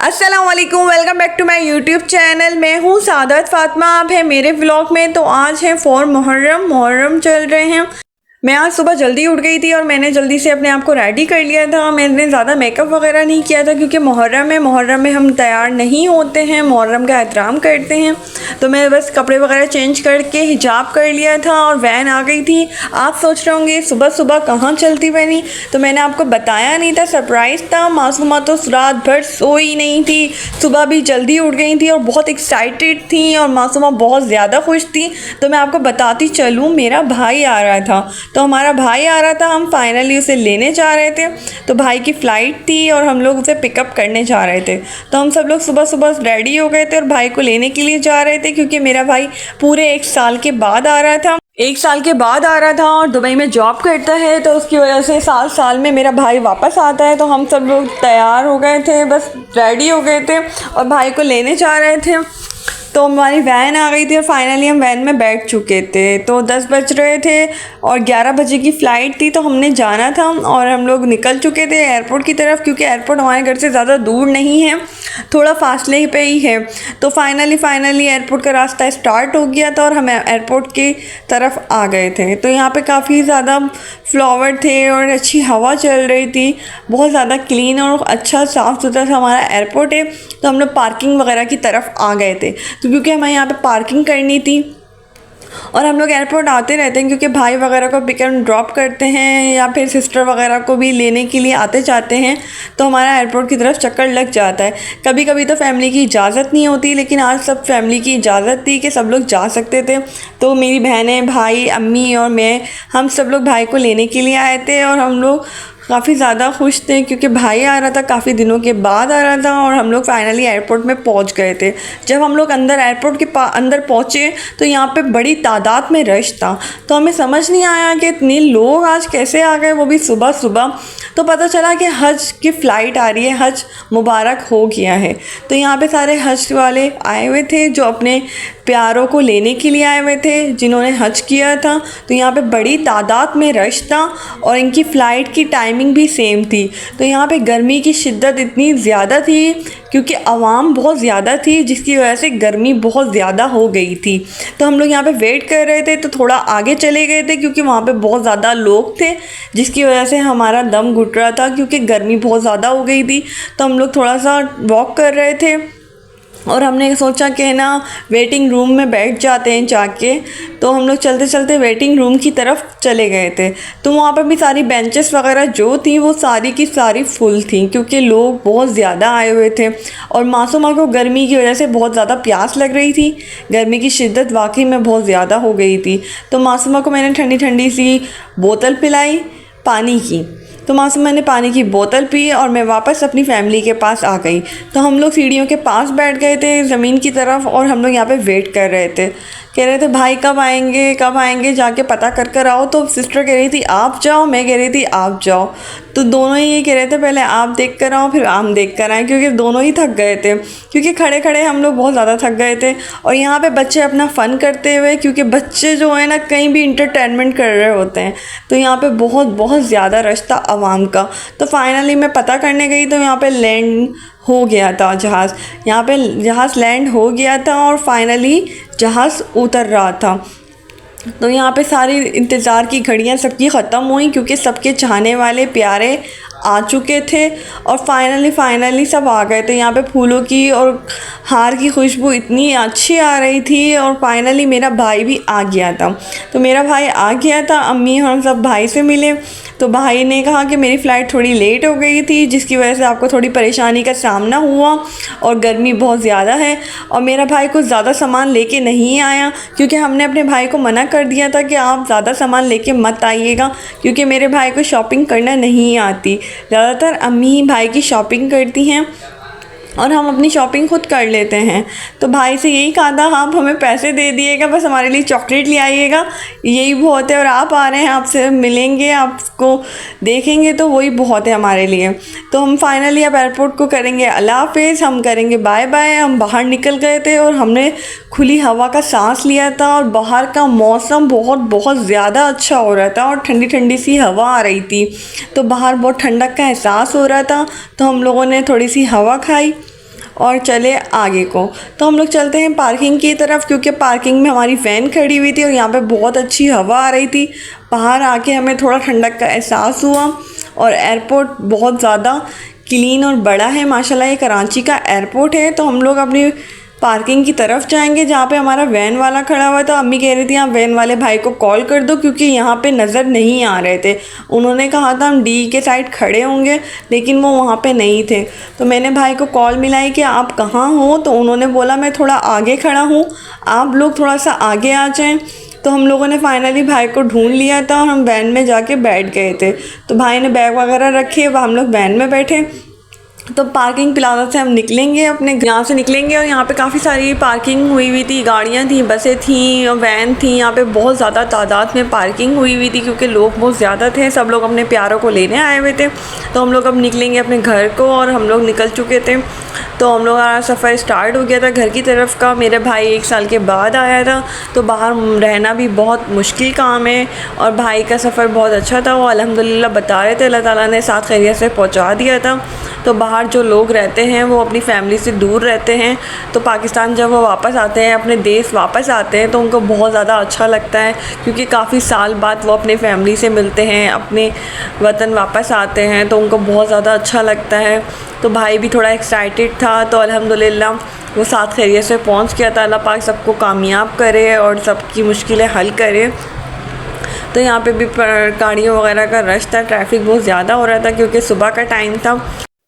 अस्सलाम वालेकुम, welcome back to my YouTube channel. मैं हूँ सादत फातिमा, आप है मेरे व्लॉग में। तो आज है 4 मुहर्रम चल रहे हैं। मैं आज सुबह जल्दी उठ गई थी और मैंने जल्दी से अपने आप को रेडी कर लिया था। मैंने ज़्यादा मेकअप वगैरह नहीं किया था क्योंकि मुहर्रम में हम तैयार नहीं होते हैं, मुहर्रम का एहतराम करते हैं। तो मैं बस कपड़े वगैरह चेंज करके हिजाब कर लिया था और वैन आ गई थी। आप सोच रहे होंगे सुबह सुबह कहाँ चलती बनी, तो मैंने आपको बताया नहीं था, सरप्राइज़ था। मासूमा तो रात भर सोई नहीं थी, सुबह भी जल्दी उठ गई थी और बहुत एक्साइटेड थी और मासूमा बहुत ज़्यादा खुश थी। तो मैं आपको बताती चलूँ, मेरा भाई आ रहा था। तो हमारा भाई आ रहा था, हम फाइनली उसे लेने जा रहे थे। तो भाई की फ़्लाइट थी और हम लोग उसे पिकअप करने जा रहे थे। तो हम सब लोग सुबह सुबह रेडी हो गए थे और भाई को लेने के लिए जा रहे थे क्योंकि मेरा भाई पूरे 1 साल के बाद आ रहा था। 1 साल के बाद आ रहा था और दुबई में जॉब करता है, तो उसकी वजह से साल में मेरा भाई वापस आता है। तो हम सब लोग तैयार हो गए थे, बस रेडी हो गए थे और भाई को लेने जा रहे थे। तो हमारी वैन आ गई थी और फाइनली हम वैन में बैठ चुके थे। तो 10 बज रहे थे और 11 बजे की फ़्लाइट थी, तो हमने जाना था और हम लोग निकल चुके थे एयरपोर्ट की तरफ क्योंकि एयरपोर्ट हमारे घर से ज़्यादा दूर नहीं है, थोड़ा फासले पे ही है। तो फाइनली एयरपोर्ट का रास्ता स्टार्ट हो गया था और हम एयरपोर्ट की तरफ आ गए थे। तो यहाँ पे काफ़ी ज़्यादा फ्लावर थे और अच्छी हवा चल रही थी, बहुत ज़्यादा क्लीन और अच्छा साफ़ सुथरा सा हमारा एयरपोर्ट है। तो हम लोग पार्किंग वगैरह की तरफ आ गए थे, तो क्योंकि हमें यहाँ पे पार्किंग करनी थी और हम लोग एयरपोर्ट आते रहते हैं क्योंकि भाई वगैरह को पिक एंड ड्रॉप करते हैं या फिर सिस्टर वगैरह को भी लेने के लिए आते जाते हैं। तो हमारा एयरपोर्ट की तरफ चक्कर लग जाता है। कभी कभी तो फैमिली की इजाज़त नहीं होती, लेकिन आज सब फैमिली की इजाज़त थी कि सब लोग जा सकते थे। तो मेरी बहनें, भाई, अम्मी और मैं, हम सब लोग भाई को लेने के लिए आए थे और हम लोग काफ़ी ज़्यादा खुश थे क्योंकि भाई आ रहा था, काफ़ी दिनों के बाद आ रहा था और हम लोग फाइनली एयरपोर्ट में पहुंच गए थे। जब हम लोग अंदर एयरपोर्ट के अंदर पहुंचे तो यहाँ पे बड़ी तादाद में रश था। तो हमें समझ नहीं आया कि इतने लोग आज कैसे आ गए, वो भी सुबह सुबह। तो पता चला कि हज की फ़्लाइट आ रही है, हज मुबारक हो गया है। तो यहाँ पे सारे हज वाले आए हुए थे जो अपने प्यारों को लेने के लिए आए हुए थे, जिन्होंने हज किया था। तो यहाँ पे बड़ी तादाद में रश था और इनकी फ़्लाइट की टाइमिंग भी सेम थी। तो यहाँ पे गर्मी की शिद्दत इतनी ज़्यादा थी क्योंकि आवाम बहुत ज़्यादा थी, जिसकी वजह से गर्मी बहुत ज़्यादा हो गई थी। तो हम लोग यहाँ पे वेट कर रहे थे, तो थोड़ा आगे चले गए थे क्योंकि वहाँ पे बहुत ज़्यादा लोग थे, जिसकी वजह से हमारा दम घुट रहा था क्योंकि गर्मी बहुत ज़्यादा हो गई थी। तो हम लोग थोड़ा सा वॉक कर रहे थे और हमने सोचा कि ना वेटिंग रूम में बैठ जाते हैं जाके। तो हम लोग चलते चलते वेटिंग रूम की तरफ चले गए थे। तो वहाँ पर भी सारी बेंचेस वगैरह जो थी वो सारी की सारी फुल थी क्योंकि लोग बहुत ज़्यादा आए हुए थे और मासूमा को गर्मी की वजह से बहुत ज़्यादा प्यास लग रही थी। गर्मी की शिद्दत वाकई में बहुत ज़्यादा हो गई थी। तो मासूमा को मैंने ठंडी ठंडी सी बोतल पिलाई पानी की। तो मासूमा ने पानी की बोतल पी और मैं वापस अपनी फैमिली के पास आ गई। तो हम लोग सीढ़ियों के पास बैठ गए थे ज़मीन की तरफ और हम लोग यहाँ पे वेट कर रहे थे। कह रहे थे भाई कब आएंगे जाके पता कर आओ। तो सिस्टर कह रही थी आप जाओ, मैं कह रही थी आप जाओ। तो दोनों ही ये कह रहे थे पहले आप देख कर आओ फिर हम देख कर आए, क्योंकि दोनों ही थक गए थे क्योंकि खड़े खड़े हम लोग बहुत ज़्यादा थक गए थे। और यहाँ पे बच्चे अपना फ़न करते हुए, क्योंकि बच्चे जो है ना कहीं भी इंटरटेनमेंट कर रहे होते हैं, तो यहाँ पे बहुत ज़्यादा रश था आवाम का। तो फाइनली मैं पता करने गई तो यहाँ पे लैंड हो गया था जहाज़, यहाँ पे जहाज़ लैंड हो गया था और फाइनली जहाज़ उतर रहा था। तो यहाँ पे सारी इंतज़ार की घड़ियाँ सबकी ख़त्म हुई क्योंकि सबके चाहने वाले प्यारे आ चुके थे और फाइनली सब आ गए थे। यहाँ पे फूलों की और हार की खुशबू इतनी अच्छी आ रही थी और फाइनली मेरा भाई भी आ गया था। तो मेरा भाई आ गया था, अम्मी और हम सब भाई से मिले। तो भाई ने कहा कि मेरी फ़्लाइट थोड़ी लेट हो गई थी जिसकी वजह से आपको थोड़ी परेशानी का सामना हुआ और गर्मी बहुत ज़्यादा है। और मेरा भाई कुछ ज़्यादा सामान लेके नहीं आया क्योंकि हमने अपने भाई को मना कर दिया था कि आप ज़्यादा सामान लेके मत आइएगा, क्योंकि मेरे भाई को शॉपिंग करना नहीं आती। ज़्यादातर अम्मी ही भाई की शॉपिंग करती हैं और हम अपनी शॉपिंग खुद कर लेते हैं। तो भाई से यही कहा था आप हमें पैसे दे दिएगा, बस हमारे लिए चॉकलेट ले आइएगा, यही बहुत है। और आप आ रहे हैं, आपसे मिलेंगे, आपको देखेंगे, तो वही बहुत है हमारे लिए। तो हम फाइनली अब एयरपोर्ट को करेंगे अल्लाह हाफिज़, हम करेंगे बाय बाय। हम बाहर निकल गए थे और हमने खुली हवा का सांस लिया था और बाहर का मौसम बहुत ज़्यादा अच्छा हो रहा था और ठंडी ठंडी सी हवा आ रही थी। तो बाहर बहुत ठंडक का एहसास हो रहा था। तो हम लोगों ने थोड़ी सी हवा खाई और चले आगे को। तो हम लोग चलते हैं पार्किंग की तरफ, क्योंकि पार्किंग में हमारी वैन खड़ी हुई थी और यहाँ पे बहुत अच्छी हवा आ रही थी। बाहर आके हमें थोड़ा ठंडक का एहसास हुआ और एयरपोर्ट बहुत ज़्यादा क्लीन और बड़ा है माशाल्लाह। ये कराची का एयरपोर्ट है। तो हम लोग अपनी पार्किंग की तरफ जाएंगे जहाँ पे हमारा वैन वाला खड़ा हुआ था। अम्मी कह रही थी आप वैन वाले भाई को कॉल कर दो, क्योंकि यहाँ पे नज़र नहीं आ रहे थे। उन्होंने कहा था हम डी के साइड खड़े होंगे, लेकिन वो वहाँ पे नहीं थे। तो मैंने भाई को कॉल मिलाई कि आप कहाँ हो, तो उन्होंने बोला मैं थोड़ा आगे खड़ा हूँ, आप लोग थोड़ा सा आगे आ जाएँ। तो हम लोगों ने फाइनली भाई को ढूंढ लिया था और हम वैन में जाके बैठ गए थे। तो भाई ने बैग वगैरह रखे, हम लोग वैन में बैठे। तो पार्किंग प्लाजा से हम निकलेंगे, अपने यहाँ से निकलेंगे और यहाँ पे काफ़ी सारी पार्किंग हुई थी, गाड़ियाँ थी, बसें थी और वैन थी। यहाँ पे बहुत ज़्यादा तादाद में पार्किंग हुई थी, क्योंकि लोग बहुत ज़्यादा थे, सब लोग अपने प्यारों को लेने आए हुए थे। तो हम लोग अब निकलेंगे अपने घर को और हम लोग निकल चुके थे। तो हम लोग का सफ़र स्टार्ट हो गया था घर की तरफ का। मेरे भाई 1 साल के बाद आया था, तो बाहर रहना भी बहुत मुश्किल काम है। और भाई का सफ़र बहुत अच्छा था, वो अल्हम्दुलिल्लाह बता रहे थे, अल्लाह ताला ने साथ खैरियत से पहुँचा दिया था। तो बाहर जो लोग रहते हैं वो अपनी फैमिली से दूर रहते हैं, तो पाकिस्तान जब वो वापस आते हैं, अपने देश वापस आते हैं, तो उनको बहुत ज़्यादा अच्छा लगता है, क्योंकि काफ़ी साल बाद वो अपने फैमिली से मिलते हैं, अपने वतन वापस आते हैं, तो उनको बहुत ज़्यादा अच्छा लगता है। तो भाई भी थोड़ा एक्साइटेड था। तो अल्हम्दुलिल्लाह वो साथ खैरियत से पहुंच गया था। अल्लाह पाक सबको कामयाब करे और सबकी मुश्किलें हल करे। तो यहाँ पे भी गाड़ियों वगैरह का रश था, ट्रैफिक बहुत ज़्यादा हो रहा था, क्योंकि सुबह का टाइम था।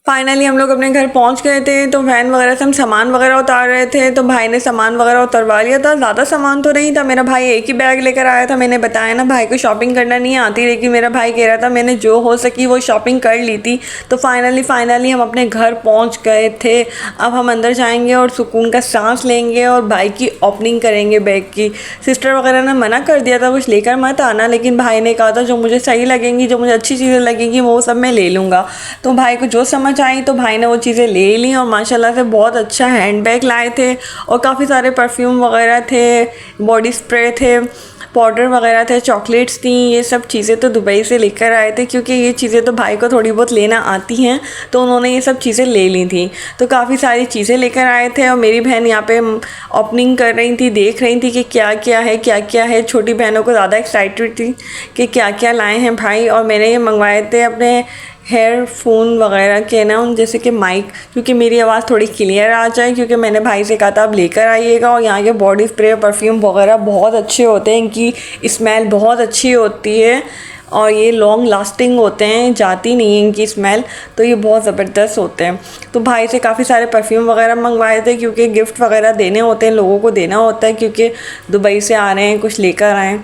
फाइनली हम लोग अपने घर पहुंच गए थे। तो वैन वगैरह से हम सामान वगैरह उतार रहे थे, तो भाई ने सामान वगैरह उतरवा लिया था। ज़्यादा सामान तो नहीं था, मेरा भाई एक ही बैग लेकर आया था। मैंने बताया ना भाई को शॉपिंग करना नहीं आती, लेकिन मेरा भाई कह रहा था मैंने जो हो सकी वो शॉपिंग कर ली थी। तो फाइनली हम अपने घर पहुँच गए थे। अब हम अंदर जाएँगे और सुकून का सांस लेंगे और भाई की ओपनिंग करेंगे बैग की। सिस्टर वगैरह ने मना कर दिया था कुछ लेकर मत आना, लेकिन भाई ने कहा था जो मुझे सही लगेंगी, जो मुझे अच्छी चीज़ें लगेंगी, वो सब मैं ले लूँगा। तो भाई को जो समझ आई तो भाई ने वो चीज़ें ले ली और माशाल्लाह से बहुत अच्छा हैंडबैग लाए थे और काफ़ी सारे परफ्यूम वगैरह थे, बॉडी स्प्रे थे, पाउडर वगैरह थे, चॉकलेट्स थी। ये सब चीज़ें तो दुबई से लेकर आए थे, क्योंकि ये चीज़ें तो भाई को थोड़ी बहुत लेना आती हैं, तो उन्होंने ये सब चीज़ें ले ली थी। तो काफ़ी सारी चीज़ें लेकर आए थे और मेरी बहन यहाँ पे ओपनिंग कर रही थी, देख रही थी कि क्या क्या है। छोटी बहनों को ज़्यादा एक्साइटेड थी कि क्या क्या लाए हैं भाई। और मैंने ये मंगवाए थे अपने हेयरफोन वगैरह के ना, जैसे कि माइक, क्योंकि मेरी आवाज़ थोड़ी क्लियर आ जाए, क्योंकि मैंने भाई से कहा था आप लेकर आइएगा। और यहाँ के बॉडी स्प्रे परफ्यूम वगैरह बहुत अच्छे होते हैं, इनकी स्मेल बहुत अच्छी होती है और ये लॉन्ग लास्टिंग होते हैं, जाती नहीं है इनकी स्मेल, तो ये बहुत ज़बरदस्त होते हैं। तो भाई से काफ़ी सारे परफ्यूम वगैरह मंगवाए थे, क्योंकि गिफ्ट वगैरह देने होते हैं, लोगों को देना होता है, क्योंकि दुबई से आ रहे हैं, कुछ लेकर आएँ।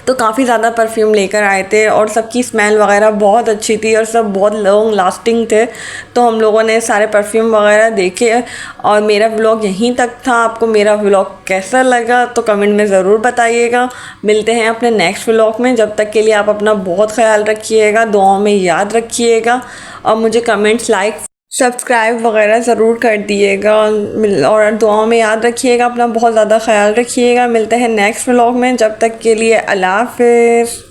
तो काफ़ी ज़्यादा परफ्यूम लेकर आए थे और सबकी स्मेल वगैरह बहुत अच्छी थी और सब बहुत लॉन्ग लास्टिंग थे। तो हम लोगों ने सारे परफ्यूम वगैरह देखे और मेरा व्लॉग यहीं तक था। आपको मेरा व्लॉग कैसा लगा तो कमेंट में ज़रूर बताइएगा। मिलते हैं अपने नेक्स्ट व्लॉग में। जब तक के लिए आप अपना बहुत ख्याल रखिएगा, दुआओं में याद रखिएगा और मुझे कमेंट्स, लाइक, सब्सक्राइब वगैरह ज़रूर कर दिएगा और दुआओं में याद रखिएगा। अपना बहुत ज़्यादा ख्याल रखिएगा। मिलते हैं नेक्स्ट व्लॉग में, जब तक के लिए अल्लाह हाफ़िज़।